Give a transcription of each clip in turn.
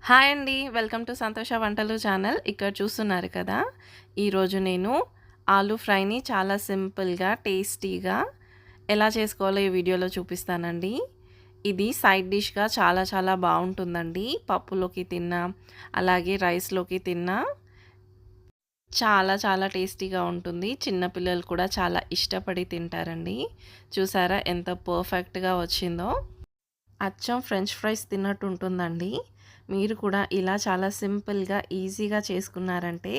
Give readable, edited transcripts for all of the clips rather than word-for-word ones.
Hi అండి. Welcome to సంతోష వంటలు ఛానల్. ఇక్కడ చూస్తున్నారు కదా! ఈరోజు నేను ఆలూ ఫ్రైని చాలా సింపుల్‌గా, టేస్టీగా ఎలా చేసుకోవాలో ఈ వీడియోలో చూపిస్తానండి. ఇది సైడ్ డిష్‌గా చాలా చాలా బావుంటుందండి. పప్పులోకి తిన్నా, అలాగే రైస్‌లోకి తిన్నా చాలా చాలా టేస్టీగా ఉంటుంది. చిన్న పిల్లలు కూడా చాలా ఇష్టపడి తింటారండి. చూసారా ఎంత పర్ఫెక్ట్‌గా వచ్చిందో! అచ్చం ఫ్రెంచ్ ఫ్రైస్ తిన్నట్టు ఉంటుందండి. మీరు కూడా ఇలా చాలా సింపుల్‌గా, ఈజీగా చేసుకున్నారంటే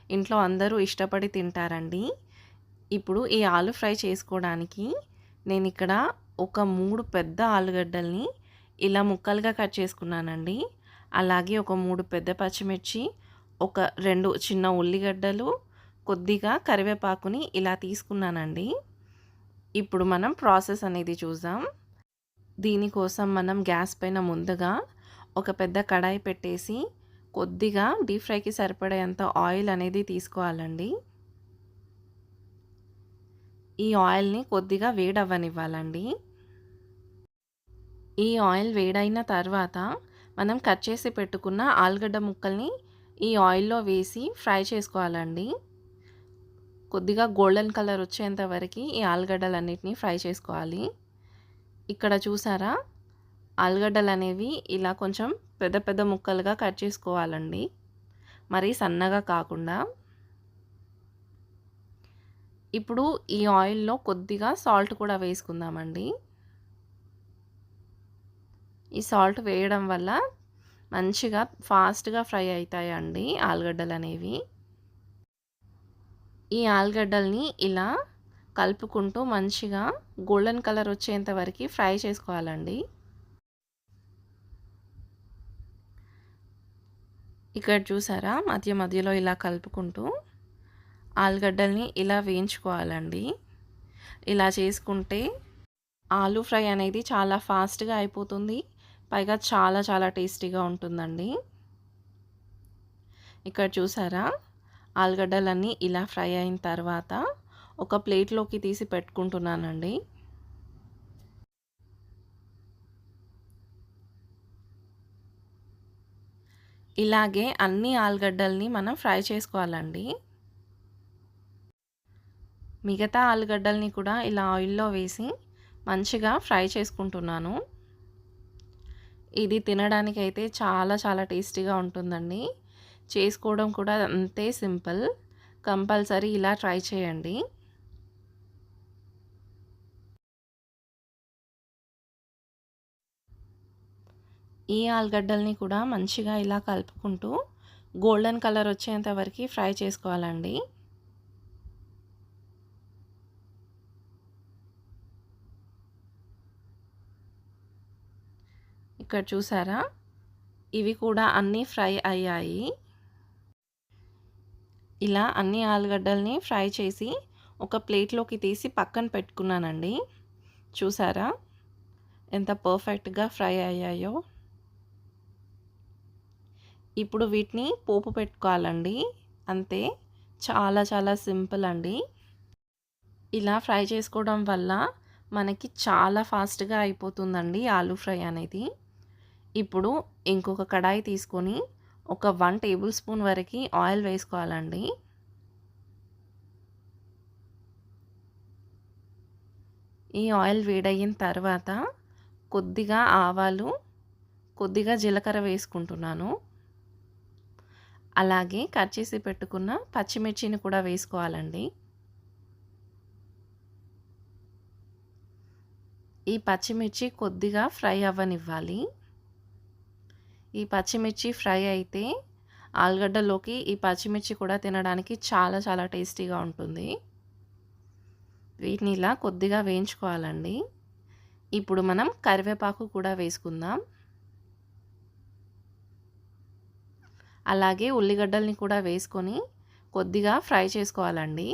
ఇంట్లో అందరూ ఇష్టపడి తింటారండి. ఇప్పుడు ఈ ఆలు ఫ్రై చేసుకోవడానికి నేనిక్కడ ఒక 3 పెద్ద ఆలుగడ్డల్ని ఇలా ముక్కలుగా కట్ చేసుకున్నానండి. అలాగే ఒక 3 పెద్ద పచ్చిమిర్చి, ఒక 2 చిన్న ఉల్లిగడ్డలు, కొద్దిగా కరివేపాకుని ఇలా తీసుకున్నానండి. ఇప్పుడు మనం ప్రాసెస్ అనేది చూద్దాం. దీనికోసం మనం గ్యాస్ పైన ముందుగా ఒక పెద్ద కడాయి పెట్టేసి కొద్దిగా డీప్ ఫ్రైకి సరిపడేంత ఆయిల్ అనేది తీసుకోవాలండి. ఈ ఆయిల్ని కొద్దిగా వేడవ్వనివ్వాలండి. ఈ ఆయిల్ వేడైన తర్వాత మనం కట్ చేసి పెట్టుకున్న ఆలుగడ్డ ముక్కల్ని ఈ ఆయిల్లో వేసి ఫ్రై చేసుకోవాలండి. కొద్దిగా గోల్డెన్ కలర్ వచ్చేంత వరకు ఈ ఆలుగడ్డలన్నిటిని ఫ్రై చేసుకోవాలి. ఇక్కడ చూసారా, ఆలుగడ్డలనేవి ఇలా కొంచెం పెద్ద పెద్ద ముక్కలుగా కట్ చేసుకోవాలండి, మరీ సన్నగా కాకుండా. ఇప్పుడు ఈ ఆయిల్‌లో కొద్దిగా సాల్ట్ కూడా వేసుకుందామండి. ఈ సాల్ట్ వేయడం వల్ల మంచిగా ఫాస్ట్‌గా ఫ్రై అయితాయండి ఆలుగడ్డలనేవి. ఈ ఆలుగడ్డల్ని ఇలా కలుపుకుంటూ మంచిగా గోల్డెన్ కలర్ వచ్చేంత వరకు ఫ్రై చేసుకోవాలండి. ఇక్కడ చూసారా, మధ్య మధ్యలో ఇలా కలుపుకుంటూ ఆలుగడ్డల్ని ఇలా వేయించుకోవాలండి. ఇలా చేసుకుంటే ఆలూ ఫ్రై అనేది చాలా ఫాస్ట్‌గా అయిపోతుంది. పైగా చాలా చాలా టేస్టీగా ఉంటుందండి. ఇక్కడ చూసారా, ఆలుగడ్డలన్నీ ఇలా ఫ్రై అయిన తర్వాత ఒక ప్లేట్‌లోకి తీసి పెట్టుకుంటున్నానండి. ఇలాగే అన్ని ఆలుగడ్డల్ని మనం ఫ్రై చేసుకోవాలండి. మిగతా ఆలుగడ్డల్ని కూడా ఇలా ఆయిల్‌లో వేసి మంచిగా ఫ్రై చేసుకుంటున్నాను. ఇది తినడానికైతే చాలా చాలా టేస్టీగా ఉంటుందండి. చేసుకోవడం కూడా అంతే సింపుల్. కంపల్సరీ ఇలా ట్రై చేయండి. ఈ ఆలుగడ్డల్ని కూడా మంచిగా ఇలా కలుపుకుంటూ గోల్డెన్ కలర్ వచ్చేంత వరకు ఫ్రై చేసుకోవాలండి. ఇక్కడ చూసారా, ఇవి కూడా అన్నీ ఫ్రై అయ్యాయి. ఇలా అన్ని ఆలుగడ్డల్ని ఫ్రై చేసి ఒక ప్లేట్‌లోకి తీసి పక్కన పెట్టుకున్నానండి. చూసారా, ఎంత పర్ఫెక్ట్‌గా ఫ్రై అయ్యాయో! ఇప్పుడు వీటిని పోపు పెట్టుకోవాలండి. అంతే, చాలా చాలా సింపుల్ అండి. ఇలా ఫ్రై చేసుకోవడం వల్ల మనకి చాలా ఫాస్ట్‌గా అయిపోతుందండి ఆలూ ఫ్రై అనేది. ఇప్పుడు ఇంకొక కడాయి తీసుకొని ఒక 1 టేబుల్ స్పూన్ వరకు ఆయిల్ వేసుకోవాలండి. ఈ ఆయిల్ వేడయిన తర్వాత కొద్దిగా ఆవాలు, కొద్దిగా జీలకర్ర వేసుకుంటున్నాను. అలాగే కట్ చేసి పెట్టుకున్న పచ్చిమిర్చిని కూడా వేసుకోవాలండి. ఈ పచ్చిమిర్చి కొద్దిగా ఫ్రై అవ్వనివ్వాలి. ఈ పచ్చిమిర్చి ఫ్రై అయితే ఆలుగడ్డలోకి ఈ పచ్చిమిర్చి కూడా తినడానికి చాలా చాలా టేస్టీగా ఉంటుంది. వీటిని ఇలా కొద్దిగా వేయించుకోవాలండి. ఇప్పుడు మనం కరివేపాకు కూడా వేసుకుందాం. అలాగే ఉల్లిగడ్డల్ని కూడా వేసుకొని కొద్దిగా ఫ్రై చేసుకోవాలండి.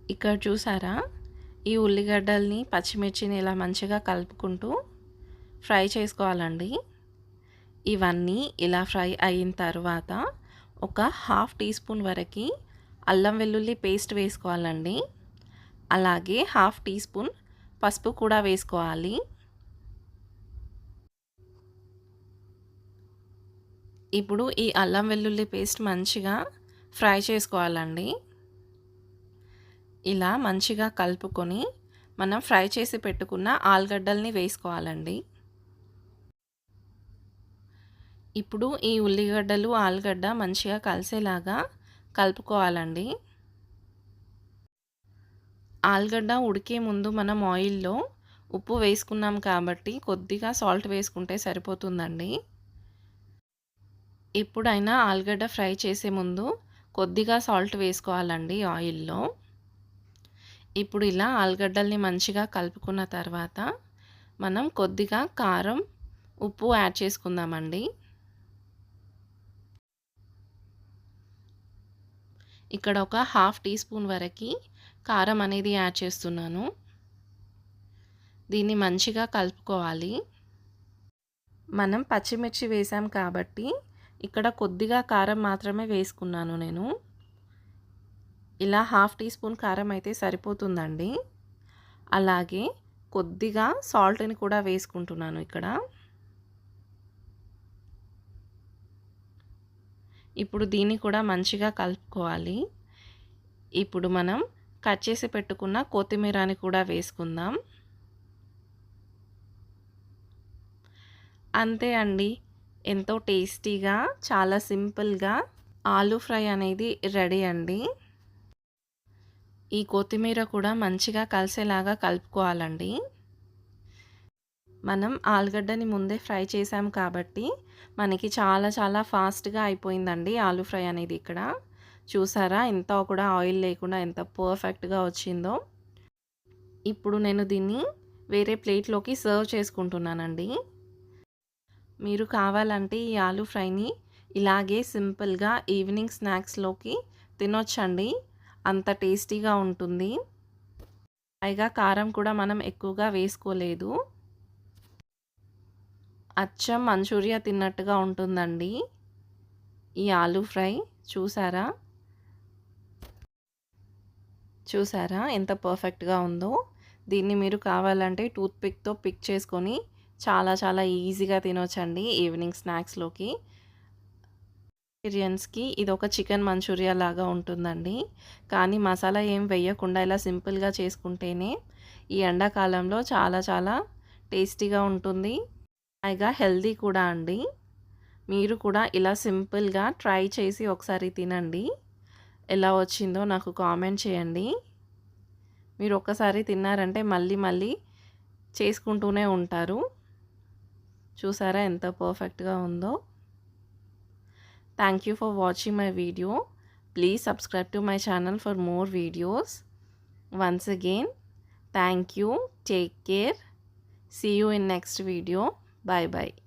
ఇక్కడ చూసారా, ఈ ఉల్లిగడ్డల్ని పచ్చిమిర్చిని ఇలా మంచిగా కలుపుకుంటూ ఫ్రై చేసుకోవాలండి. ఇవన్నీ ఇలా ఫ్రై అయిన తర్వాత ఒక హాఫ్ టీ స్పూన్ వరకు అల్లం వెల్లుల్లి పేస్ట్ వేసుకోవాలండి. అలాగే హాఫ్ టీ స్పూన్ పసుపు కూడా వేసుకోవాలి. ఇప్పుడు ఈ అల్లం వెల్లుల్లి పేస్ట్ మంచిగా ఫ్రై చేసుకోవాలండి. ఇలా మంచిగా కలుపుకొని మనం ఫ్రై చేసి పెట్టుకున్న ఆలుగడ్డల్ని వేసుకోవాలండి. ఇప్పుడు ఈ ఉల్లిగడ్డలు, ఆలుగడ్డ మంచిగా కలిసేలాగా కలుపుకోవాలండి. ఆలుగడ్డ ఉడికే ముందు మనం ఆయిల్‌లో ఉప్పు వేసుకున్నాం కాబట్టి కొద్దిగా సాల్ట్ వేసుకుంటే సరిపోతుందండి. ఎప్పుడైనా ఆలుగడ్డ ఫ్రై చేసే ముందు కొద్దిగా సాల్ట్ వేసుకోవాలండి ఆయిల్‌లో. ఇప్పుడు ఇలా ఆలుగడ్డల్ని మంచిగా కలుపుకున్న తర్వాత మనం కొద్దిగా కారం, ఉప్పు యాడ్ చేసుకుందామండి. ఇక్కడ ఒక హాఫ్ టీ స్పూన్ వరకి కారం అనేది యాడ్ చేస్తున్నాను. దీన్ని మంచిగా కలుపుకోవాలి. మనం పచ్చిమిర్చి వేసాం కాబట్టి ఇక్కడ కొద్దిగా కారం మాత్రమే వేసుకున్నాను నేను. ఇలా హాఫ్ టీ స్పూన్ కారం అయితే సరిపోతుందండి. అలాగే కొద్దిగా సాల్ట్‌ని కూడా వేసుకుంటున్నాను ఇక్కడ. ఇప్పుడు దీన్ని కూడా మంచిగా కలుపుకోవాలి. ఇప్పుడు మనం కట్ చేసి పెట్టుకున్న కొత్తిమీరని కూడా వేసుకుందాం. అంతే అండి. ఎంతో టేస్టీగా, చాలా సింపుల్‌గా ఆలూ ఫ్రై అనేది రెడీ అండి. ఈ కొత్తిమీర కూడా మంచిగా కలిసేలాగా కలుపుకోవాలండి. మనం ఆలుగడ్డని ముందే ఫ్రై చేసాం కాబట్టి మనకి చాలా చాలా ఫాస్ట్‌గా అయిపోయిందండి ఆలూ ఫ్రై అనేది ఇక్కడ. చూసారా ఎంత కూడా ఆయిల్ లేకుండా ఎంత పర్ఫెక్ట్‌గా వచ్చిందో. ఇప్పుడు నేను దీన్ని వేరే ప్లేట్‌లోకి సర్వ్ చేసుకుంటున్నానండి. మీరు కావాలంటే ఈ ఆలూ ఫ్రైని ఇలాగే సింపుల్‌గా ఈవినింగ్ స్నాక్స్‌లోకి తినొచ్చండి. అంత టేస్టీగా ఉంటుంది. పైగా కారం కూడా మనం ఎక్కువగా వేసుకోలేదు. అచ్చం మంచూరియా తిన్నట్టుగా ఉంటుందండి ఈ ఆలూ ఫ్రై. చూసారా? చూసారా ఎంత పర్ఫెక్ట్‌గా ఉందో? దీన్ని మీరు కావాలంటే టూత్ పిక్‌తో పిక్ చేసుకొని చాలా చాలా ఈజీగా తినొచ్చండి ఈవినింగ్ స్నాక్స్‌లోకి. వెజిటేరియన్స్‌కి ఇదొక చికెన్ మంచూరియా లాగా ఉంటుందండి. కానీ మసాలా ఏం వేయకుండా ఇలా సింపుల్‌గా చేసుకుంటేనే ఈ ఎండాకాలంలో చాలా చాలా టేస్టీగా ఉంటుంది. పైగా హెల్తీ కూడా అండి. మీరు కూడా ఇలా సింపుల్‌గా ట్రై చేసి ఒకసారి తినండి. ఎలా వచ్చిందో నాకు కామెంట్ చేయండి. మీరు ఒక్కసారి తిన్నారంటే మళ్ళీ మళ్ళీ చేసుకుంటూనే ఉంటారు. చూసారా ఎంత పర్ఫెక్ట్‌గా ఉందో? Thank you for watching my video. Please subscribe to my channel for more videos. Once again, thank you. Take care. See you in next video. Bye bye.